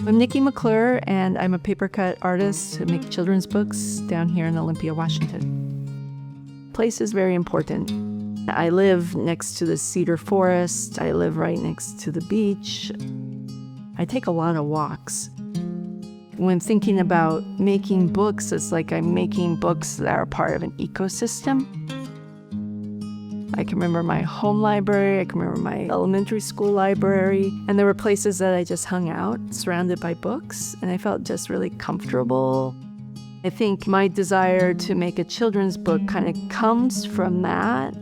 I'm Nikki McClure, and I'm a paper cut artist who makes children's books down here in Olympia, Washington. Place is very important. I live next to the cedar forest. I live right next to the beach. I take a lot of walks. When thinking about making books, it's like I'm making books that are part of an ecosystem. I can remember my home library, I can remember my elementary school library, and there were places that I just hung out, surrounded by books, and I felt just really comfortable. I think my desire to make a children's book kind of comes from that.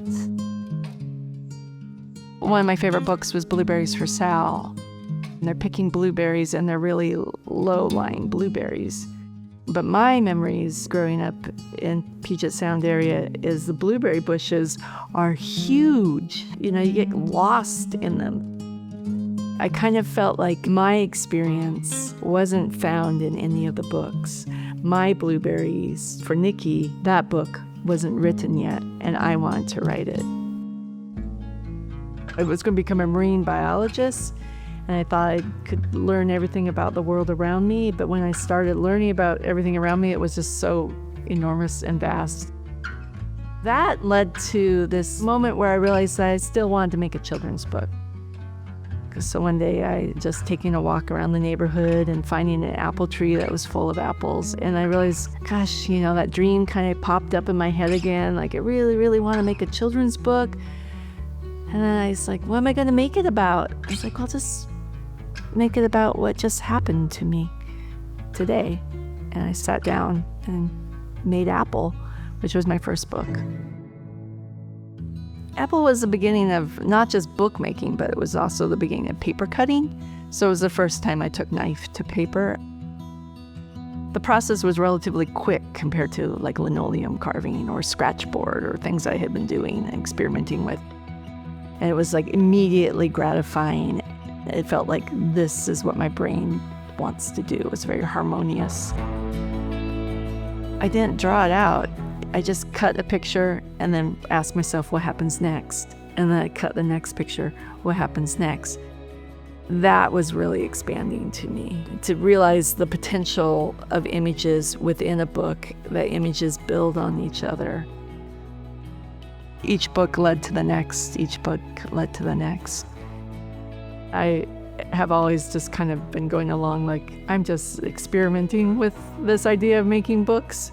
One of my favorite books was Blueberries for Sal. And they're picking blueberries, and they're really low-lying blueberries. But my memories growing up in Puget Sound area is the blueberry bushes are huge. You know, you get lost in them. I kind of felt like my experience wasn't found in any of the books. My blueberries, for Nikki, that book wasn't written yet, and I wanted to write it. I was going to become a marine biologist, and I thought I could learn everything about the world around me, but when I started learning about everything around me, it was just so enormous and vast. That led to this moment where I realized that I still wanted to make a children's book. So one day I just taking a walk around the neighborhood and finding an apple tree that was full of apples, and I realized, gosh, you know, that dream kind of popped up in my head again, like I really, really want to make a children's book. And then I was like, what am I going to make it about? I was like, I'll just make it about what just happened to me today. And I sat down and made Apple, which was my first book. Apple was the beginning of not just bookmaking, but it was also the beginning of paper cutting. So it was the first time I took knife to paper. The process was relatively quick compared to like linoleum carving or scratchboard or things I had been doing and experimenting with. And it was like immediately gratifying. It felt like this is what my brain wants to do. It was very harmonious. I didn't draw it out. I just cut a picture and then asked myself what happens next. And then I cut the next picture, what happens next. That was really expanding to me, to realize the potential of images within a book, that images build on each other. Each book led to the next, each book led to the next. I have always just kind of been going along like I'm just experimenting with this idea of making books,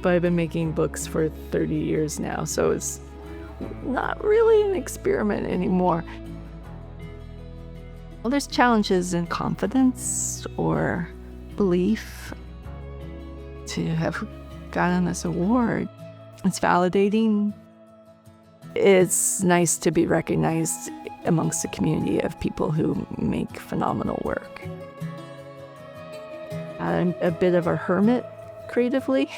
but I've been making books for 30 years now, so it's not really an experiment anymore. Well, there's challenges in confidence or belief to have gotten this award. It's validating. It's nice to be recognized amongst a community of people who make phenomenal work. I'm a bit of a hermit creatively,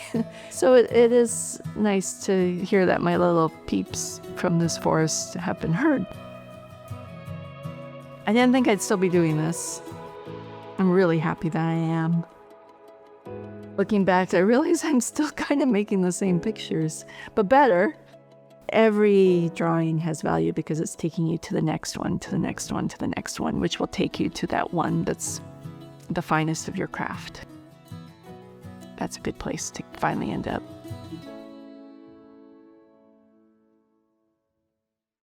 so it is nice to hear that my little peeps from this forest have been heard. I didn't think I'd still be doing this. I'm really happy that I am. Looking back, I realize I'm still kind of making the same pictures, but better. Every drawing has value because it's taking you to the next one, to the next one, to the next one, which will take you to that one that's the finest of your craft. That's a good place to finally end up.